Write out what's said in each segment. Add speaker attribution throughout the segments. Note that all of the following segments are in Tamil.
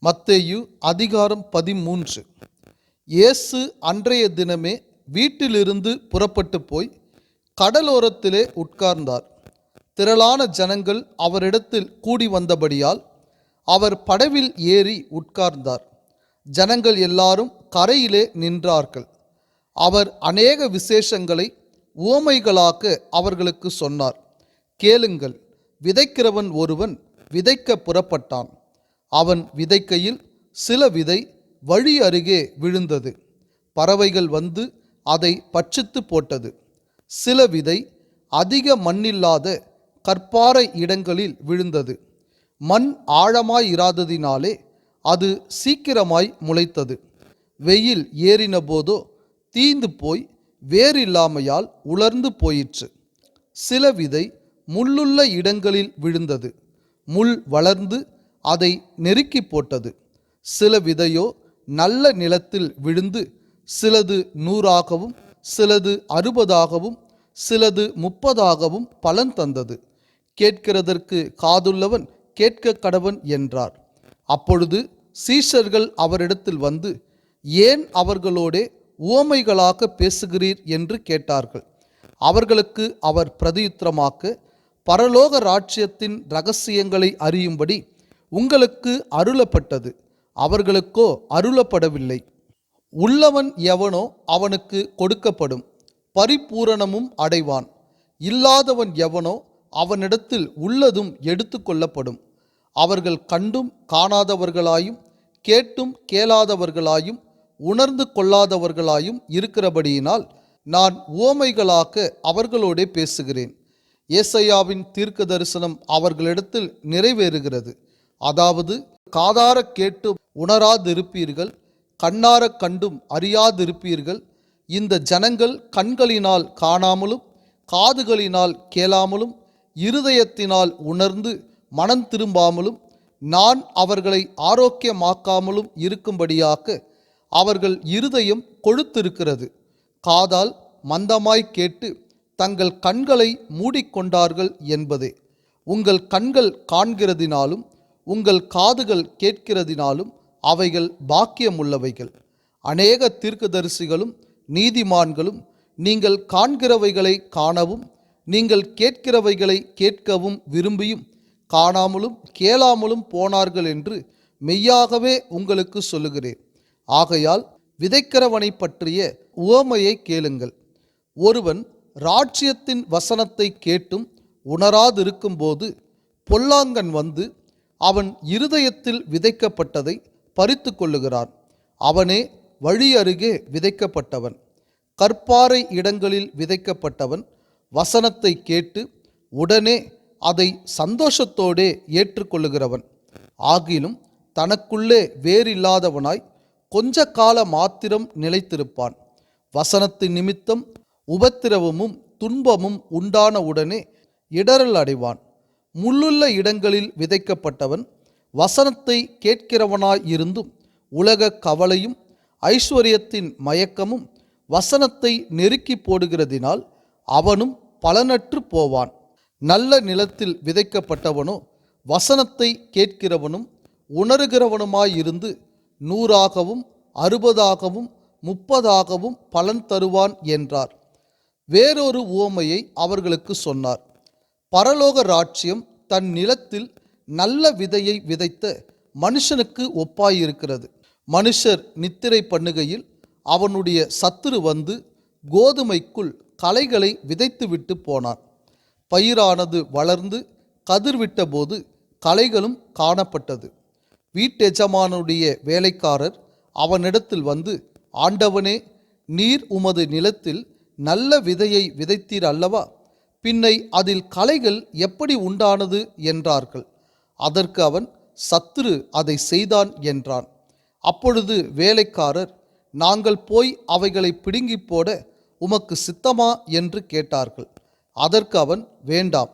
Speaker 1: மத்தேயு அதிகாரம் 13. இயேசு அன்றைய தினமே வீட்டிலிருந்து புறப்பட்டு போய் கடலோரத்திலே உட்கார்ந்தார். திரளான ஜனங்கள் அவரிடத்தில் கூடி வந்தபடியால் அவர் படவில் ஏறி உட்கார்ந்தார். ஜனங்கள் எல்லாரும் கரையிலே நின்றார்கள். அவர் அநேக விசேஷங்களை உவமைகளாக அவர்களுக்கு சொன்னார். கேளுங்கள், விதைக்கிறவன் ஒருவன் விதைக்க புறப்பட்டான். அவன் விதைக்கையில் சில விதை வழி அருகே விழுந்தது. பறவைகள் வந்து அதை பட்சித்து போட்டது. சில விதை அதிக மண்ணில்லாத கற்பாறை இடங்களில் விழுந்தது. மண் ஆழமாயிராததினாலே அது சீக்கிரமாய் முளைத்தது. வெயில் ஏறின போதோ தீந்து போய் வேறில்லாமையால் உலர்ந்து போயிற்று. சில விதை முள்ளுள்ள இடங்களில் விழுந்தது. முள் வளர்ந்து அதை நெருக்கி போட்டது. சில விதையோ நல்ல நிலத்தில் விழுந்து சிலது 100ஆகவும் சிலது 60ஆகவும் சிலது 30ஆகவும் பலன் தந்தது. கேட்கிறதற்கு காதுள்ளவன் கேட்க கடவன் என்றார். அப்பொழுது சீஷர்கள் அவரிடத்தில் வந்து, ஏன் அவர்களோடே உவமைகளாக பேசுகிறீர் என்று கேட்டார்கள். அவர்களுக்கு அவர் பிரதியுத்தரமாக, பரலோக ராஜ்யத்தின் இரகசியங்களை அறியும்படி உங்களுக்கு அருளப்பட்டது, அவர்களுக்கோ அருளப்படவில்லை. உள்ளவன் எவனோ அவனுக்கு கொடுக்கப்படும், பரிபூரணமும் அடைவான். இல்லாதவன் எவனோ அவனிடத்தில் உள்ளதும் எடுத்து கொள்ளப்படும். அவர்கள் கண்டும் காணாதவர்களாயும் கேட்டும் கேளாதவர்களாயும் உணர்ந்து கொள்ளாதவர்களாயும் இருக்கிறபடியினால் நான் உவமைகளாக அவர்களோடே பேசுகிறேன். ஏசாயாவின் தீர்க்க தரிசனம் அவர்களிடத்தில் நிறைவேறுகிறது. அதாவது, காதார கேட்டு உணராதிருப்பீர்கள், கண்ணார கண்டும் அறியாதிருப்பீர்கள். இந்த ஜனங்கள் கண்களினால் காணாமலும் காதுகளினால் கேளாமலும் இருதயத்தினால் உணர்ந்து மனம் திரும்பாமலும் நான் அவர்களை ஆரோக்கியமாக்காமலும் இருக்கும்படியாக அவர்கள் இருதயம் கொழுத்திருக்கிறது. காதால் மந்தமாய் கேட்டு தங்கள் கண்களை மூடிக்கொண்டார்கள் என்பதே. உங்கள் கண்கள் காண்கிறதினாலும் உங்கள் காதுகள் கேட்கிறதினாலும் அவைகள் பாக்கியமுள்ளவைகள். அநேக தீர்க்கதரிசிகளும் நீதிமான்களும் நீங்கள் காண்கிறவைகளை காணவும் நீங்கள் கேட்கிறவைகளை கேட்கவும் விரும்பியும் காணாமலும் கேளாமலும் போனார்கள் என்று மெய்யாகவே உங்களுக்கு சொல்லுகிறேன். ஆகையால் விதைக்கிறவனை பற்றிய உவமையை கேளுங்கள். ஒருவன் ராஜ்யத்தின் வசனத்தை கேட்டும் உணராதிருக்கும்போது பொல்லாங்கன் வந்து அவன் இருதயத்தில் விதைக்கப்பட்டதை பறித்து கொள்ளுகிறான். அவனே வழி அருகே விதைக்கப்பட்டவன். கற்பாறை இடங்களில் விதைக்கப்பட்டவன் வசனத்தை கேட்டு உடனே அதை சந்தோஷத்தோடே ஏற்றுக்கொள்ளுகிறவன். ஆகிலும் தனக்குள்ளே வேறில்லாதவனாய் கொஞ்ச கால மாத்திரம் நிலைத்திருப்பான். வசனத்தின் நிமித்தம் உபத்திரவமும் துன்பமும் உண்டான உடனே இடறல் அடைவான். முள்ளுள்ள இடங்களில் விதைக்கப்பட்டவன் வசனத்தை கேட்கிறவனாயிருந்தும் உலக கவலையும் ஐஸ்வர்யத்தின் மயக்கமும் வசனத்தை நெருக்கி போடுகிறதினால் அவனும் பலனற்று போவான். நல்ல நிலத்தில் விதைக்கப்பட்டவனோ வசனத்தை கேட்கிறவனும் உணர்கிறவனுமாயிருந்து 100ஆகவும் 60ஆகவும் 30ஆகவும் பலன் தருவான் என்றார். வேறொரு உவமையை அவர்களுக்கு சொன்னார். பரலோக ராஜ்யம் தன் நிலத்தில் நல்ல விதையை விதைத்த மனுஷனுக்கு ஒப்பாயிருக்கிறது. மனுஷர் நித்திரை பண்ணுகையில் அவனுடைய சத்துரு வந்து கோதுமைக்குள் களைகளை விதைத்துவிட்டு போனான். பயிரானது வளர்ந்து கதிர்விட்ட போது களைகளும் காணப்பட்டது. வீட்டெஜமானுடைய வேலைக்காரர் அவனிடத்தில் வந்து, ஆண்டவனே, நீர் உமது நிலத்தில் நல்ல விதையை விதைத்தீர் அல்லவா? பின்னை அதில் களைகள் எப்படி உண்டானது என்றார்கள். அதற்கு அவன், சத்துரு அதை செய்தான் என்றான். அப்பொழுது வேலைக்காரர், நாங்கள் போய் அவைகளை பிடுங்கி போட உமக்கு சித்தமா என்று கேட்டார்கள். அதற்கு அவன், வேண்டாம்,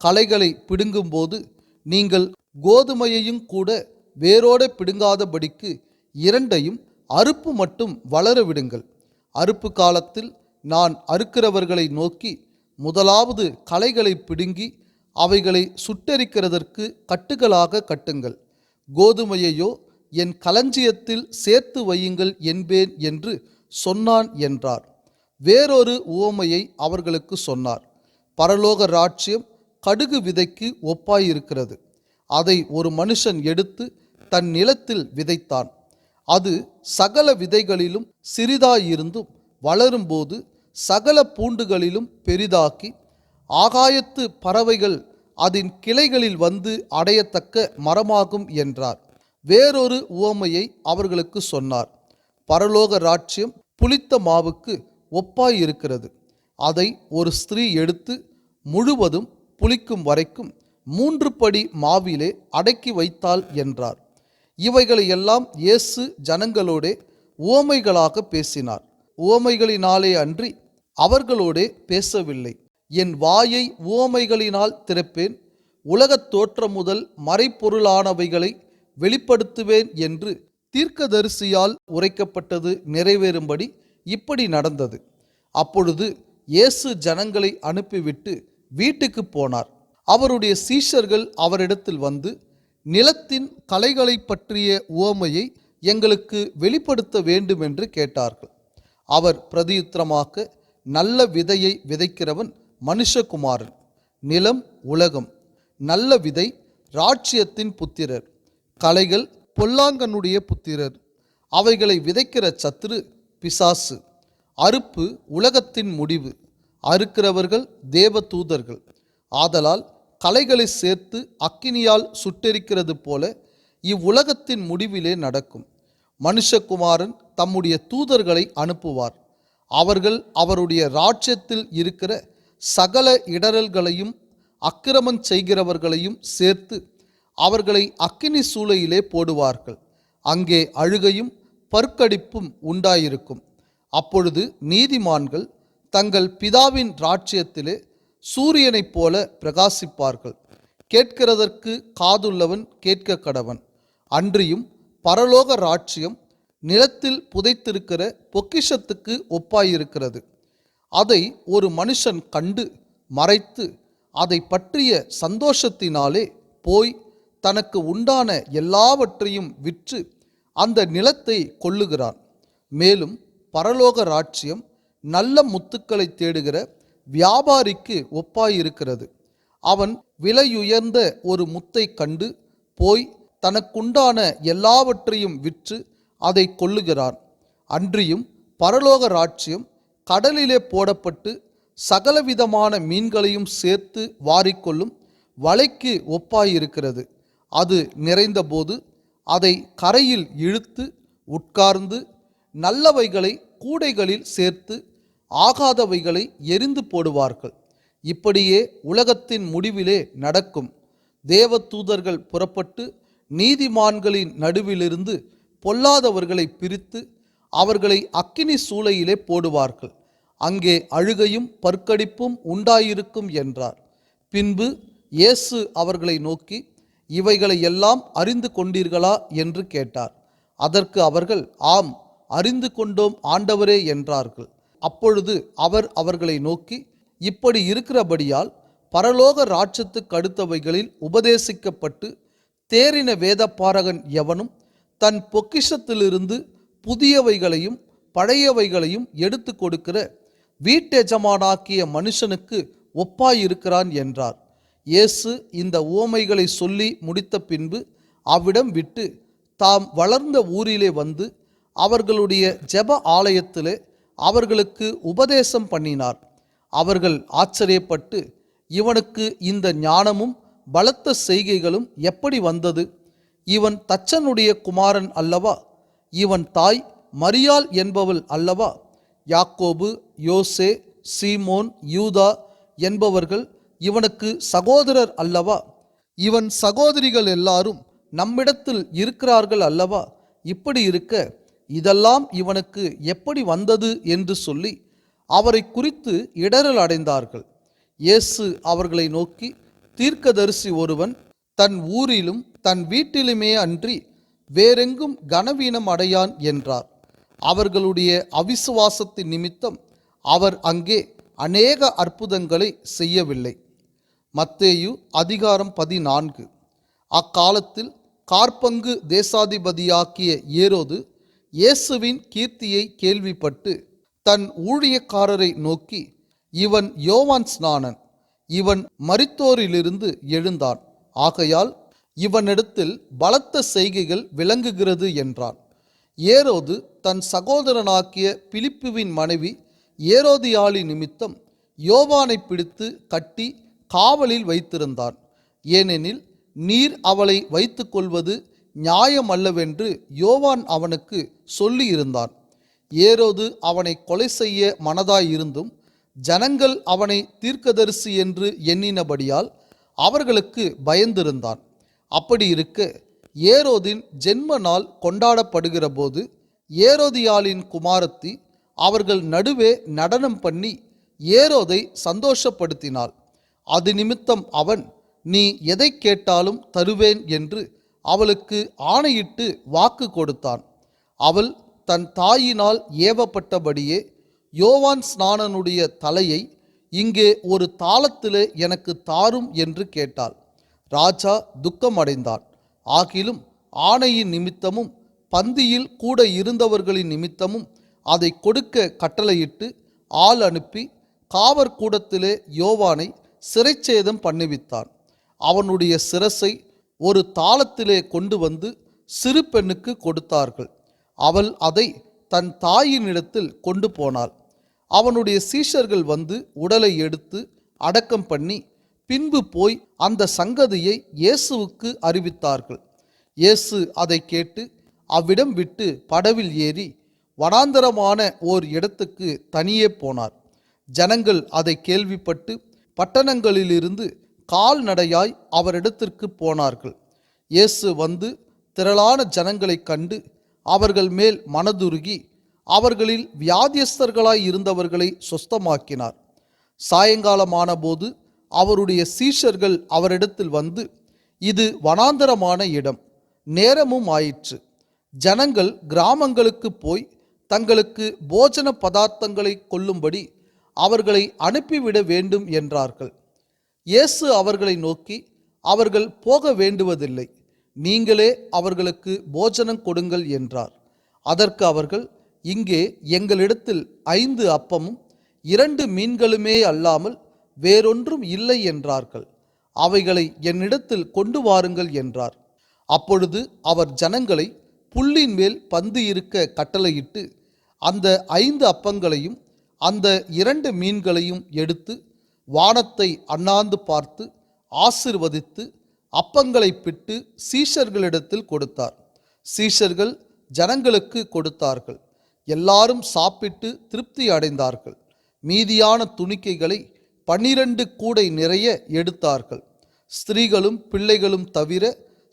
Speaker 1: களைகளை பிடுங்கும்போது நீங்கள் கோதுமையையும் கூட வேரோடு பிடுங்காதபடிக்கு இரண்டையும் அறுப்பு மட்டும் வளர விடுங்கள். அறுப்பு காலத்தில் நான் அறுக்கிறவர்களை நோக்கி, முதலாவது களைகளை பிடுங்கி அவைகளை சுட்டெரிக்கிறதற்கு கட்டுகளாக கட்டுங்கள். கோதுமையையோ என் களஞ்சியத்தில் சேர்த்து வையுங்கள் என்பேன் என்று சொன்னான் என்றார். வேறொரு உவமையை அவர்களுக்கு சொன்னார். பரலோக ராஜ்யம் கடுகு விதைக்கு ஒப்பாயிருக்கிறது. அதை ஒரு மனுஷன் எடுத்து தன் நிலத்தில் விதைத்தான். அது சகல விதைகளிலும் சிறிதாயிருந்தும் வளரும்போது சகல பூண்டுகளிலும் பெரிதாக்கி ஆகாயத்து பறவைகள் அதன் கிளைகளில் வந்து அடையத்தக்க மரமாகும் என்றார். வேறொரு உவமையை அவர்களுக்கு சொன்னார். பரலோக ராஜ்யம் புளித்த மாவுக்கு ஒப்பாயிருக்கிறது. அதை ஒரு ஸ்திரீ எடுத்து முழுவதும் புளிக்கும் வரைக்கும் 3 படி மாவிலே அடக்கி வைத்தாள் என்றார். இவைகளை எல்லாம் இயேசு ஜனங்களோடே உவமைகளாக பேசினார். உவமைகளினாலே அன்றி அவர்களோடே பேசவில்லை. என் வாயை உவமைகளினால் திறப்பேன், உலகத் தோற்றம் முதல் மறைப்பொருளானவைகளை வெளிப்படுத்துவேன் என்று தீர்க்கதரிசியால் உரைக்கப்பட்டது நிறைவேறும்படி இப்படி நடந்தது. அப்பொழுது இயேசு ஜனங்களை அனுப்பிவிட்டு வீட்டுக்கு போனார். அவருடைய சீஷர்கள் அவரிடத்தில் வந்து, நிலத்தின் களைகளை பற்றிய உவமையை எங்களுக்கு வெளிப்படுத்த வேண்டும் என்று கேட்டார்கள். அவர் பிரதியுத்தரமாக, நல்ல விதையை விதைக்கிறவன் மனுஷகுமாரன். நிலம் உலகம். நல்ல விதை ராஜ்யத்தின் புத்திரர், களைகள் பொல்லாங்கனுடைய புத்திரர். அவைகளை விதைக்கிற சத்துரு பிசாசு. அறுப்பு உலகத்தின் முடிவு, அறுக்கிறவர்கள் தேவ தூதர்கள். ஆதலால் களைகளை சேர்த்து அக்கினியால் சுட்டெரிக்கிறது போல இவ்வுலகத்தின் முடிவிலே நடக்கும். மனுஷகுமாரன் தம்முடைய தூதர்களை அனுப்புவார். அவர்கள் அவருடைய ராஜ்யத்தில் இருக்கிற சகல இடரல்களையும் அக்கிரமம் செய்கிறவர்களையும் சேர்த்து அவர்களை அக்கினி சூளையிலே போடுவார்கள். அங்கே அழுகையும் பற்கடிப்பும் உண்டாயிருக்கும். அப்பொழுது நீதிமான்கள் தங்கள் பிதாவின் ராஜ்யத்திலே சூரியனைப் போல பிரகாசிப்பார்கள். கேட்கிறதற்கு காதுள்ளவன் கேட்க கடவன். அன்றியும் பரலோக ராஜ்யம் நிலத்தில் புதைத்திருக்கிற பொக்கிஷத்துக்கு ஒப்பாயிருக்கிறது. அதை ஒரு மனுஷன் கண்டு மறைத்து அதை பற்றிய சந்தோஷத்தினாலே போய் தனக்கு உண்டான எல்லாவற்றையும் விற்று அந்த நிலத்தை கொள்ளுகிறான். மேலும் பரலோக ராஜ்யம் நல்ல முத்துக்களை தேடுகிற வியாபாரிக்கு ஒப்பாயிருக்கிறது. அவன் விலையுயர்ந்த ஒரு முத்தை கண்டு போய் தனக்குண்டான எல்லாவற்றையும் விற்று அதை கொள்ளுகிறான். அன்றியும் பரலோக ராஜ்யம் கடலிலே போடப்பட்டு சகலவிதமான மீன்களையும் சேர்த்து வாரிக்கொள்ளும் வலைக்கு ஒப்பாயிருக்கிறது. அது நிறைந்தபோது அதை கரையில் இழுத்து உட்கார்ந்து நல்லவைகளை கூடைகளில் சேர்த்து ஆகாதவைகளை எரிந்து போடுவார்கள். இப்படியே உலகத்தின் முடிவிலே நடக்கும். தேவ தூதர்கள் புறப்பட்டு நீதிமான்களின் நடுவிலிருந்து பொல்லாதவர்களை பிரித்து அவர்களை அக்கினி சூளையிலே போடுவார்கள். அங்கே அழுகையும் பற்கடிப்பும் உண்டாயிருக்கும் என்றார். பின்பு இயேசு அவர்களை நோக்கி, இவைகளை எல்லாம் அறிந்து கொண்டீர்களா என்று கேட்டார். அதற்கு அவர்கள், ஆம், அறிந்து கொண்டோம் ஆண்டவரே என்றார்கள். அப்பொழுது அவர் அவர்களை நோக்கி, இப்படி இருக்கிறபடியால் பரலோக ராஜ்யத்துக்கு அடுத்தவைகளில் உபதேசிக்கப்பட்டு தேறின வேதபாரகன் எவனும் தன் பொக்கிஷத்திலிருந்து புதியவைகளையும் பழையவைகளையும் எடுத்து கொடுக்கிற வீட்டெஜமானாக்கிய மனுஷனுக்கு ஒப்பாயிருக்கிறான் என்றார். இயேசு இந்த உவமைகளை சொல்லி முடித்த பின்பு அவ்விடம் விட்டு தாம் வளர்ந்த ஊரிலே வந்து அவர்களுடைய ஜெப ஆலயத்திலே அவர்களுக்கு உபதேசம் பண்ணினார். அவர்கள் ஆச்சரியப்பட்டு, இவனுக்கு இந்த ஞானமும் பலத்த செய்கைகளும் எப்படி வந்தது? இவன் தச்சனுடைய குமாரன் அல்லவா? இவன் தாய் மரியாள் என்பவள் அல்லவா? யாக்கோபு, யோசே, சீமோன், யூதா என்பவர்கள் இவனுக்கு சகோதரர் அல்லவா? இவன் சகோதரிகள் எல்லாரும் நம்மிடத்தில் இருக்கிறார்கள் அல்லவா? இப்படி இருக்க இதெல்லாம் இவனுக்கு எப்படி வந்தது என்று சொல்லி அவரை குறித்து இடறல் அடைந்தார்கள். இயேசு அவர்களை நோக்கி, தீர்க்கதரிசி ஒருவன் தன் ஊரிலும் தன் வீட்டிலுமே அன்றி வேறெங்கும் கனவீனம் அடையான் என்றார். அவர்களுடைய அவிசுவாசத்தின் நிமித்தம் அவர் அங்கே அநேக அற்புதங்களை செய்யவில்லை. மத்தேயு அதிகாரம் 14. அக்காலத்தில் காற்பங்கு தேசாதிபதியாக்கிய ஏரோது இயேசுவின் கீர்த்தியை கேள்விப்பட்டு தன் ஊழியக்காரரை நோக்கி, இவன் யோவான் ஸ்நானன், இவன் மரித்தோரிலிருந்து எழுந்தான், ஆகையால் இவனிடத்தில் பலத்த செய்கைகள் விளங்குகிறது என்றான். ஏரோது தன் சகோதரனாக்கிய பிலிப்புவின் மனைவி ஏரோதியாளி நிமித்தம் யோவானை பிடித்து கட்டி காவலில் வைத்திருந்தான். ஏனெனில் நீர் அவளை வைத்து கொள்வது நியாயமல்லவென்று யோவான் அவனுக்கு சொல்லியிருந்தான். ஏரோது அவனை கொலை செய்ய மனதாயிருந்தும் ஜனங்கள் அவனை தீர்க்கதரிசி என்று எண்ணினபடியால் அவர்களுக்கு பயந்திருந்தான். அப்படி இருக்க ஏரோதின் ஜென்ம நாள் கொண்டாடப்படுகிற போது ஏரோதியாளின் குமாரத்தி அவர்கள் நடுவே நடனம் பண்ணி ஏரோதை சந்தோஷப்படுத்தினாள். அது நிமித்தம் அவன், நீ எதை கேட்டாலும் தருவேன் என்று அவளுக்கு ஆணையிட்டு வாக்கு கொடுத்தான். அவள் தன் தாயினால் ஏவப்பட்டபடியே யோவான் ஸ்நானனுடைய தலையை இங்கே ஒரு தாளத்திலே எனக்கு தாரும் என்று கேட்டாள். ராஜா துக்கமடைந்தான். ஆகிலும் ஆணையின் நிமித்தமும் பந்தியில் கூட இருந்தவர்களின் நிமித்தமும் அதை கொடுக்க கட்டளையிட்டு ஆள் அனுப்பி காவற்கூடத்திலே யோவானை சிறைச்சேதம் பண்ணுவித்தான். அவனுடைய சிரசை ஒரு தாளத்திலே கொண்டு வந்து சிறு பெண்ணுக்கு கொடுத்தார்கள். அவள் அதை தன் தாயினிடத்தில் கொண்டு போனாள். அவனுடைய சீஷர்கள் வந்து உடலை எடுத்து அடக்கம் பண்ணி பின்பு போய் அந்த சங்கதியை இயேசுவுக்கு அறிவித்தார்கள். இயேசு அதை கேட்டு அவ்விடம் விட்டு படவில் ஏறி வனாந்தரமான ஓர் இடத்துக்கு தனியே போனார். ஜனங்கள் அதை கேள்விப்பட்டு பட்டணங்களிலிருந்து கால்நடையாய் அவரிடத்திற்கு போனார்கள். இயேசு வந்து திரளான ஜனங்களை கண்டு அவர்கள் மேல் மனதுருகி அவர்களில் வியாதியஸ்தர்களாய் இருந்தவர்களை சொஸ்தமாக்கினார். சாயங்காலமான போது அவருடைய சீஷர்கள் அவரிடத்தில் வந்து, இது வனாந்தரமான இடம், நேரமும் ஆயிற்று. ஜனங்கள் கிராமங்களுக்கு போய் தங்களுக்கு போஜன பதார்த்தங்களை கொள்ளும்படி அவர்களை அனுப்பிவிட வேண்டும் என்றார்கள். இயேசு அவர்களை நோக்கி, அவர்கள் போக வேண்டுவதில்லை, நீங்களே அவர்களுக்கு போஜனம் கொடுங்கள் என்றார். அதற்கு அவர்கள், இங்கே எங்களிடத்தில் 5 அப்பமும் 2 மீன்களுமே அல்லாமல் வேறொன்றும் இல்லை என்றார்கள். அவைகளை என்னிடத்தில் கொண்டு வாருங்கள் என்றார். அப்பொழுது அவர் ஜனங்களை புல்லின் மேல் பந்து இருக்க கட்டளையிட்டு அந்த 5 அப்பங்களையும் அந்த 2 மீன்களையும் எடுத்து வானத்தை அண்ணாந்து பார்த்து ஆசீர்வதித்து அப்பங்களை பிட்டு சீஷர்களிடத்தில் கொடுத்தார். சீஷர்கள் ஜனங்களுக்கு கொடுத்தார்கள். எல்லாரும் சாப்பிட்டு திருப்தி அடைந்தார்கள். மீதியான துணிக்கைகளை 12 கூடை நிறைய எடுத்தார்கள். ஸ்திரீகளும் பிள்ளைகளும் தவிர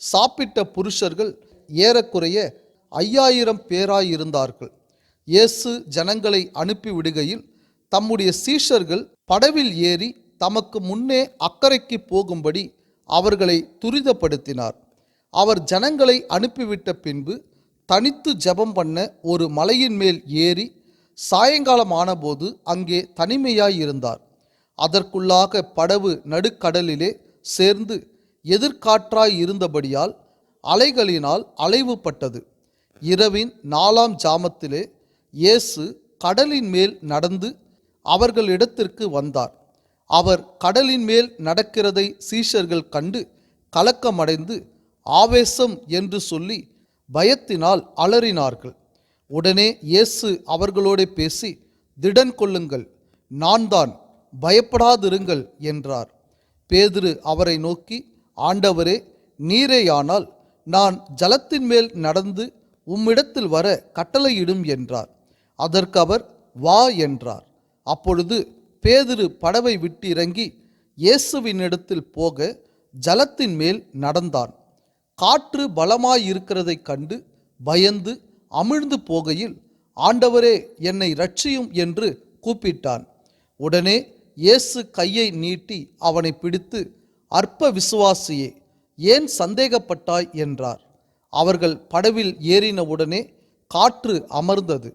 Speaker 1: சாப்பிட்ட புருஷர்கள் ஏறக்குறைய 5000 பேராயிருந்தார்கள். இயேசு ஜனங்களை அனுப்பிவிடுகையில் தம்முடைய சீஷர்கள் படவில் ஏறி தமக்கு முன்னே அக்கறைக்கு போகும்படி அவர்களை துரிதப்படுத்தினார். அவர் ஜனங்களை அனுப்பிவிட்ட பின்பு தனித்து ஜெபம் பண்ண ஒரு மலையின் மேல் ஏறி சாயங்காலம் ஆனபோது அங்கே தனிமையாய் இருந்தார். அதற்குள்ளாக படவு நடுக்கடலிலே சேர்ந்து எதிர்காற்றாய் இருந்தபடியால் அலைகளினால் அலைவுபட்டது. இரவின் 4ஆம் ஜாமத்திலே இயேசு கடலின் மேல் நடந்து அவர்களிடத்திற்கு வந்தார். அவர் கடலின் மேல் நடக்கிறதை சீஷர்கள் கண்டு கலக்கமடைந்து ஆவேசம் என்று சொல்லி பயத்தினால் அலறினார்கள். உடனே இயேசு அவர்களோடு பேசி, திடன் கொள்ளுங்கள், நான் தான், பயப்படாதிருங்கள் என்றார். பேதுரு அவரை நோக்கி, ஆண்டவரே, நீரேயானால் நான் ஜலத்தின் மேல் நடந்து உம்மிடத்தில் வர கட்டளையிடும் என்றார். அதற்கு அவர், வா என்றார். அப்பொழுது பேதுரு படவை விட்டு இறங்கி இயேசுவினிடத்தில் போக ஜலத்தின் மேல் நடந்தான். காற்று பலமாயிருக்கிறதைக் கண்டு பயந்து அமிழ்ந்து போகையில், ஆண்டவரே, என்னை இரட்சியும் என்று கூப்பிட்டான். உடனே இயேசு கையை நீட்டி அவனை பிடித்து, அற்ப விசுவாசியே, ஏன் சந்தேகப்பட்டாய் என்றார். அவர்கள் படவில் ஏறினவுடனே காற்று அமர்ந்தது.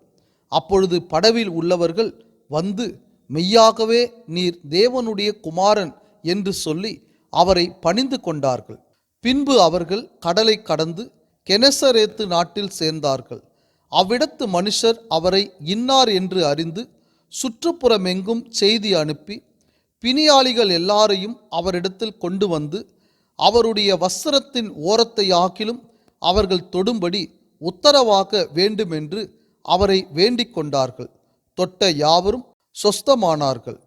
Speaker 1: அப்பொழுது படவில் உள்ளவர்கள் வந்து, மெய்யாகவே நீர் தேவனுடைய குமாரன் என்று சொல்லி அவரை பணிந்து கொண்டார்கள். பின்பு அவர்கள் கடலை கடந்து கெனசரேத்து நாட்டில் சேர்ந்தார்கள். அவ்விடத்து மனுஷர் அவரை இன்னார் என்று அறிந்து சுற்றுப்புறமெங்கும் செய்தி அனுப்பி பிணியாளிகள் எல்லாரையும் அவரிடத்தில் கொண்டு வந்து அவருடைய வஸ்திரத்தின் ஓரத்தை ஆக்கிலும் அவர்கள் தொடும்படி உத்தரவாக வேண்டுமென்று அவரை வேண்டிக் கொண்டார்கள். தொட்ட யாவரும் சொஸ்தமானார்கள்.